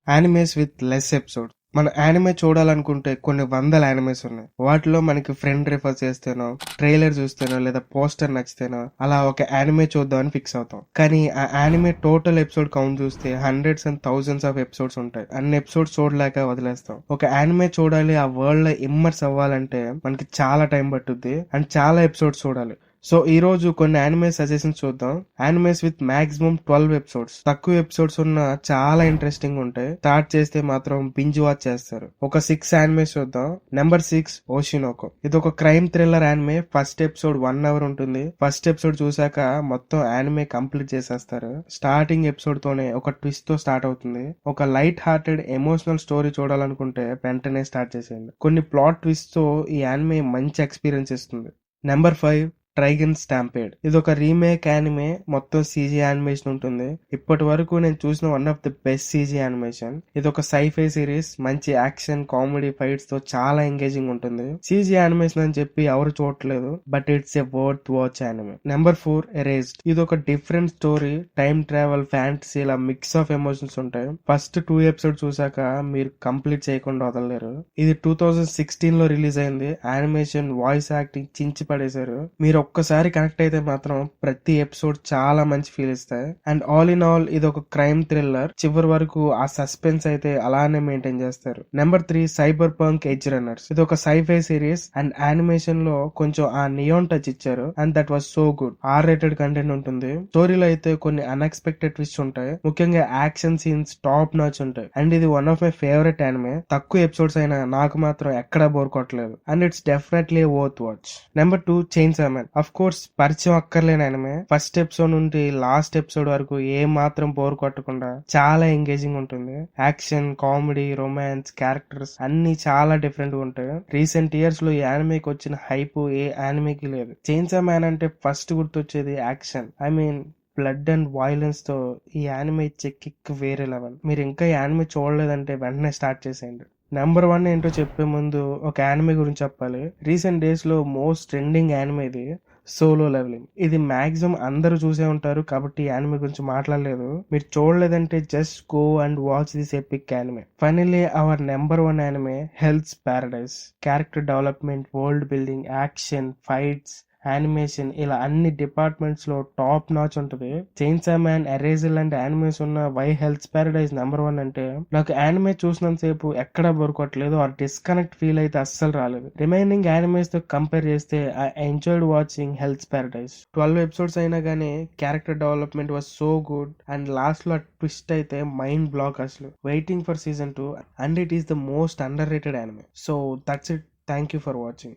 Animes with less episode. మన anime చూడాలనుకుంటే కొన్ని వందల యానిమేస్ ఉన్నాయి. వాటిలో మనకి ఫ్రెండ్ రిఫర్ చేస్తేనో, ట్రైలర్ చూస్తేనో, లేదా పోస్టర్ నచ్చితేనో అలా ఒక యానిమే చూద్దామని ఫిక్స్ అవుతాం. కానీ ఆ యానిమే టోటల్ ఎపిసోడ్ కౌంట్ చూస్తే hundreds and thousands of episodes ఉంటాయి. అన్ని ఎపిసోడ్స్ చూడలేక వదిలేస్తాం. ఒక యానిమే చూడాలి, ఆ వరల్డ్ లో ఇమ్మర్స్ అవ్వాలంటే మనకి చాలా టైం పట్టుద్ది అండ్ చాలా ఎపిసోడ్స్ చూడాలి. సో ఈ రోజు కొన్ని యానిమే సజెషన్స్ చూద్దాం. Animes with maximum 12 episodes. తక్కువ ఎపిసోడ్స్ ఉన్న చాలా ఇంట్రెస్టింగ్ ఉంటాయి. స్టార్ట్ చేస్తే మాత్రం బింజ్ వాచ్ చేస్తారు. ఒక 6 యానిమేస్ చూద్దాం. Number 6 Oshi no Ko. ఇది ఒక crime thriller anime. First episode 1 hour ఉంటుంది. ఫస్ట్ ఎపిసోడ్ చూసాక మొత్తం యానిమే కంప్లీట్ చేసేస్తారు. స్టార్టింగ్ ఎపిసోడ్ తోనే ఒక ట్విస్ట్ తో స్టార్ట్ అవుతుంది. ఒక లైట్ హార్టెడ్ ఎమోషనల్ స్టోరీ చూడాలనుకుంటే వెంటనే స్టార్ట్ చేసేయండి. కొన్ని ప్లాట్ ట్విస్ట్ తో ఈ యానిమే మంచి ఎక్స్పీరియన్స్ ఇస్తుంది. Number 5 Trigun Stampede. ఇది ఒక రీమేక్ యానిమే. మొత్తం సీజీ యానిమేషన్ ఉంటుంది. ఇప్పటి వరకు నేను చూసిన one of the best CG animation. ఇది ఒక సైఫై సిరీస్. మంచి యాక్షన్, కామెడీ, ఫైట్స్ తో చాలా ఎంగేజింగ్ ఉంటుంది. సీజీ యానిమేషన్ అని చెప్పి ఎవరు చూడట్లేదు, but it's a worth watch anime. Number 4 erased. ఇది ఒక different story. Time travel, fantasy, ఇలా మిక్స్ ఆఫ్ ఎమోషన్స్ ఉంటాయి. ఫస్ట్ 2 ఎపిసోడ్ చూసాక మీరు కంప్లీట్ చేయకుండా వదలలేరు. ఇది 2016 లో రిలీజ్ అయింది. యానిమేషన్, వాయిస్ యాక్టింగ్ చించి పడేశారు. మీరు ఒక్కసారి కనెక్ట్ అయితే మాత్రం ప్రతి ఎపిసోడ్ చాలా మంచి ఫీల్ ఇస్తాయి. అండ్ ఆల్ ఇన్ ఆల్ ఇది ఒక క్రైమ్ థ్రిల్లర్. చివరి వరకు ఆ సస్పెన్స్ అయితే అలానే మెయింటైన్ చేస్తారు. Number 3 cyber punk edge runners. ఇది ఒక సైఫై సిరీస్ అండ్ యానిమేషన్ లో కొంచెం ఆ నియాన్ టచ్ ఇచ్చారు and that was so good. R-rated content ఉంటుంది. స్టోరీలో అయితే కొన్ని అన్ఎక్స్పెక్టెడ్ ట్విస్ట్ ఉంటాయి. ముఖ్యంగా యాక్షన్ సీన్స్ టాప్ నాచ్ ఉంటాయి. అండ్ ఇది one of my favourite anime. తక్కువ ఎపిసోడ్స్ అయినా నాకు మాత్రం ఎక్కడా బోర్ కొట్టలేదు. And it's definitely worth watch. Number 2 చైన్సా man. Of course పరిచయం అక్కర్లేని యానిమే. ఫస్ట్ ఎపిసోడ్ నుండి లాస్ట్ ఎపిసోడ్ వరకు ఏ మాత్రం బోర్ కొట్టకుండా చాలా ఎంగేజింగ్ ఉంటుంది. యాక్షన్, కామెడీ, రొమాన్స్, క్యారెక్టర్స్ అన్ని చాలా డిఫరెంట్ గా ఉంటాయి. రీసెంట్ ఇయర్స్ లో ఈ యానిమేకి వచ్చిన హైప్ ఏ యానిమేకి లేదు. చైన్సా మ్యాన్ అంటే ఫస్ట్ గుర్తొచ్చేది action. I mean blood and violence తో ఈ యానిమే ఇచ్చే కిక్ వేరే లెవెల్. మీరు ఇంకా ఈ యానిమే చూడలేదంటే వెంటనే స్టార్ట్ చేసేయండి. నెంబర్ 1 ఏంటో చెప్పే ముందు ఒక యానిమే గురించి చెప్పాలి. రీసెంట్ డేస్ లో మోస్ట్ ట్రెండింగ్ యానిమే ఇది సోలో లెవెలింగ్. ఇది మాక్సిమం అందరూ చూసే ఉంటారు కాబట్టి యానిమే గురించి మాట్లాడలేదు. మీరు చూడలేదంటే just go and watch this epic anime. Finally our number 1 anime Hell's Paradise. Character development, world building, action, fights, animation ఇలా అన్ని డిపార్ట్మెంట్స్ లో టాప్ నాచ్ ఉంటుంది. Chainsaw Man, Erased and animes ఉన్న వై హెల్త్ పారడైజ్ నెంబర్ 1 అంటే నాకు anime చూసినంత సేపు ఎక్కడా బొరకొట్టలేదు ఆర్ డిస్కనెక్ట్ ఫీల్ అయితే అస్సలు రాలేదు. రిమైనింగ్ యానిమేస్ తో కంపేర్ చేస్తే I enjoyed watching health paradise. 12 episodes అయినా గానీ character development was so good and last లో ట్విస్ట్ అయితే మైండ్ బ్లాక్ అసలు. Waiting for season 2 and it is the most under rated anime. So that's it. Thank you for watching.